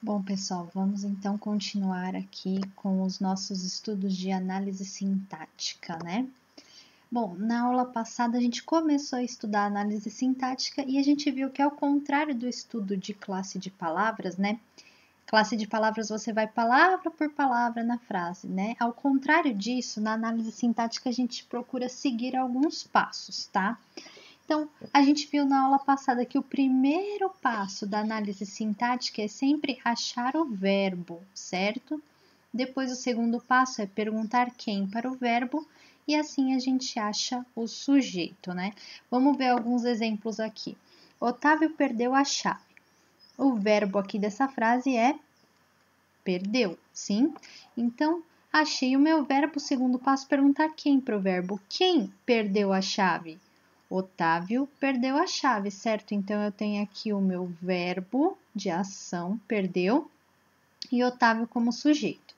Bom, pessoal, vamos então continuar aqui com os nossos estudos de análise sintática, né? Bom, na aula passada a gente começou a estudar análise sintática e a gente viu que ao contrário do estudo de classe de palavras, né? Classe de palavras você vai palavra por palavra na frase, né? Ao contrário disso, na análise sintática a gente procura seguir alguns passos, tá? Então, a gente viu na aula passada que o primeiro passo da análise sintática é sempre achar o verbo, certo? Depois, o segundo passo é perguntar quem para o verbo e assim a gente acha o sujeito, né? Vamos ver alguns exemplos aqui. Otávio perdeu a chave. O verbo aqui dessa frase é perdeu, sim? Então, achei o meu verbo, segundo passo, perguntar quem para o verbo. Quem perdeu a chave? Otávio perdeu a chave, certo? Então, eu tenho aqui o meu verbo de ação, perdeu, e Otávio como sujeito.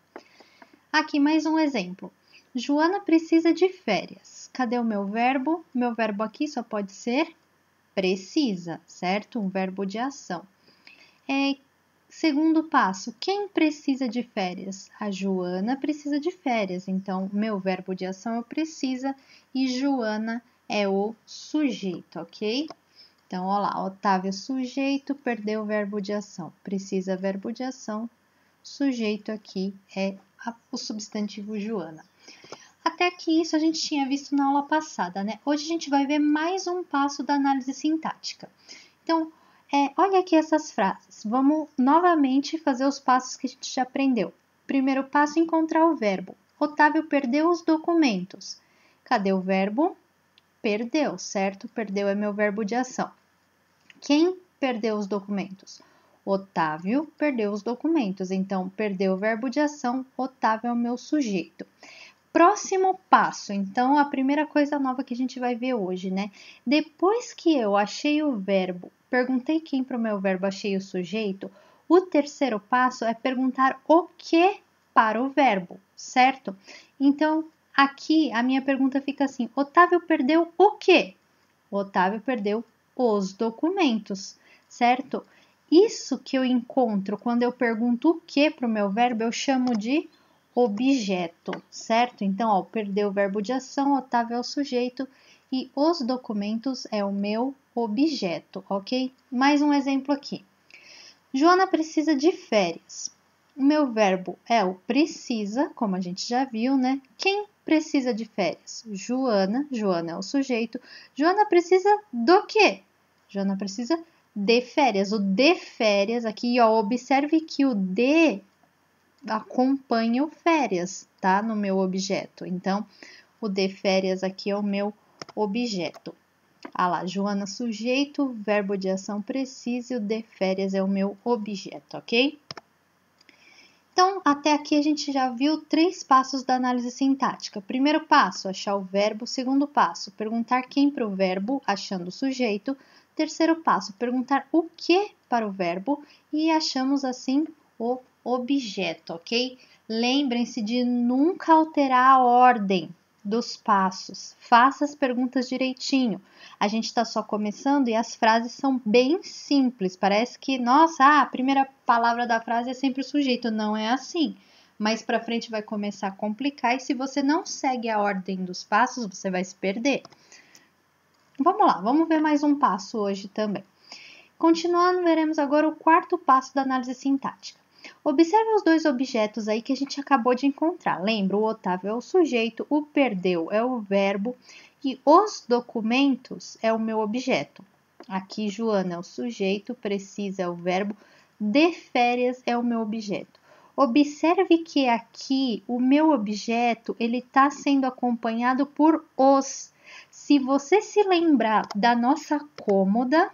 Aqui mais um exemplo. Joana precisa de férias. Cadê o meu verbo? Meu verbo aqui só pode ser precisa, certo? Um verbo de ação. Segundo passo, quem precisa de férias? A Joana precisa de férias, então meu verbo de ação é precisa e Joana é o sujeito, ok? Então, olha lá, Otávio sujeito, perdeu o verbo de ação, precisa verbo de ação, sujeito aqui é o substantivo Joana. Até aqui isso a gente tinha visto na aula passada, né? Hoje a gente vai ver mais um passo da análise sintática. Então, olha aqui essas frases. Vamos novamente fazer os passos que a gente já aprendeu. Primeiro passo, encontrar o verbo. Otávio perdeu os documentos. Cadê o verbo? Perdeu, certo? Perdeu é meu verbo de ação. Quem perdeu os documentos? Otávio perdeu os documentos. Então, perdeu o verbo de ação, Otávio é o meu sujeito. Próximo passo, então, a primeira coisa nova que a gente vai ver hoje, né? Depois que eu achei o verbo, perguntei quem para o meu verbo, achei o sujeito, o terceiro passo é perguntar o que para o verbo, certo? Então, aqui a minha pergunta fica assim: Otávio perdeu o quê? Otávio perdeu os documentos, certo? Isso que eu encontro quando eu pergunto o que para o meu verbo, eu chamo de objeto, certo? Então, ó, perdeu o verbo de ação, Otávio é o sujeito e os documentos é o meu objeto, ok? Mais um exemplo aqui. Joana precisa de férias. O meu verbo é o precisa, como a gente já viu, né? Quem precisa de férias? Joana, Joana é o sujeito. Joana precisa do quê? Joana precisa de férias. O de férias aqui, ó, observe que o de acompanha o férias, tá? No meu objeto. Então, o de férias aqui é o meu objeto. Ah lá, Joana sujeito, verbo de ação precisa e o de férias é o meu objeto, ok? Então, até aqui a gente já viu 3 passos da análise sintática. Primeiro passo, achar o verbo. Segundo passo, perguntar quem para o verbo, achando o sujeito. Terceiro passo, perguntar o que para o verbo e achamos assim o objeto, ok? Lembrem-se de nunca alterar a ordem dos passos. Faça as perguntas direitinho. A gente está só começando e as frases são bem simples. Parece que, nossa, a primeira palavra da frase é sempre o sujeito. Não é assim. Mais para frente vai começar a complicar e se você não segue a ordem dos passos, você vai se perder. Vamos lá, vamos ver mais um passo hoje também. Continuando, veremos agora o quarto passo da análise sintática. Observe os 2 objetos aí que a gente acabou de encontrar. Lembra, o Otávio é o sujeito, o perdeu é o verbo e os documentos é o meu objeto. Aqui, Joana é o sujeito, precisa é o verbo, de férias é o meu objeto. Observe que aqui o meu objeto ele está sendo acompanhado por os. Se você se lembrar da nossa cômoda,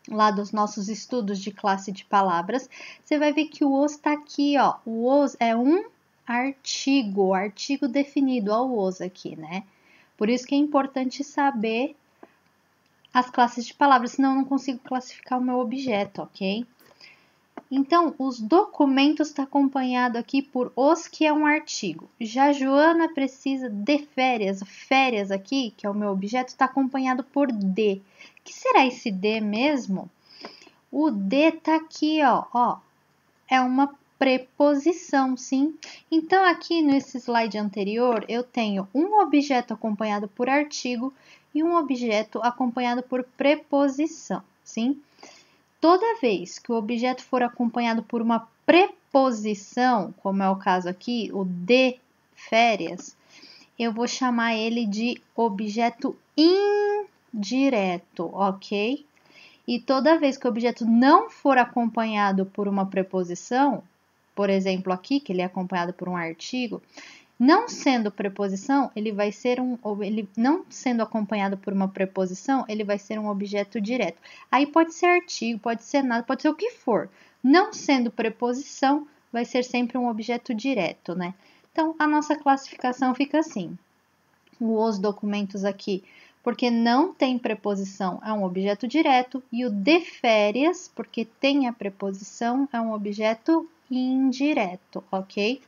lá dos nossos estudos de classe de palavras, você vai ver que o os está aqui, ó. O os é um artigo definido, ó, o os aqui, né? Por isso que é importante saber as classes de palavras, senão eu não consigo classificar o meu objeto, ok? Então, os documentos está acompanhado aqui por os, que é um artigo. Já Joana precisa de férias. Férias aqui, que é o meu objeto, está acompanhado por de. O que será esse de mesmo? O de tá aqui, ó. é uma preposição, sim? Então, aqui nesse slide anterior, eu tenho um objeto acompanhado por artigo e um objeto acompanhado por preposição, sim? Toda vez que o objeto for acompanhado por uma preposição, como é o caso aqui, o de férias, eu vou chamar ele de objeto indireto, ok? E toda vez que o objeto não for acompanhado por uma preposição, por exemplo aqui, que ele é acompanhado por um artigo, não sendo preposição, não sendo acompanhado por uma preposição, ele vai ser um objeto direto. Aí pode ser artigo, pode ser nada, pode ser o que for. Não sendo preposição, vai ser sempre um objeto direto, né? Então, a nossa classificação fica assim. Os documentos aqui, porque não tem preposição, é um objeto direto, e o de férias, porque tem a preposição, é um objeto indireto, ok?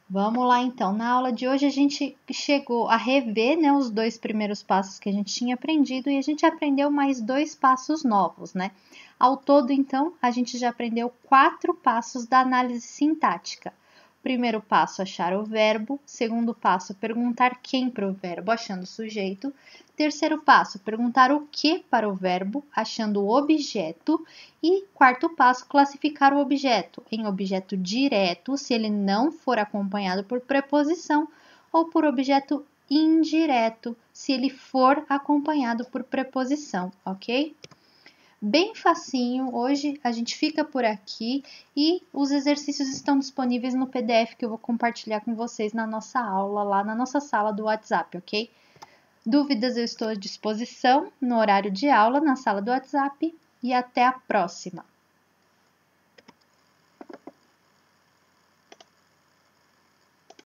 Vamos lá então, na aula de hoje a gente chegou a rever, né, os 2 primeiros passos que a gente tinha aprendido e a gente aprendeu mais 2 passos novos, né? Ao todo, então, a gente já aprendeu 4 passos da análise sintática. Primeiro passo, achar o verbo. Segundo passo, perguntar quem para o verbo, achando o sujeito. Terceiro passo, perguntar o que para o verbo, achando o objeto. E quarto passo, classificar o objeto em objeto direto, se ele não for acompanhado por preposição, ou por objeto indireto, se ele for acompanhado por preposição, ok? Bem facinho, hoje a gente fica por aqui e os exercícios estão disponíveis no PDF que eu vou compartilhar com vocês na nossa aula, lá na nossa sala do WhatsApp, ok? Dúvidas eu estou à disposição no horário de aula, na sala do WhatsApp, e até a próxima!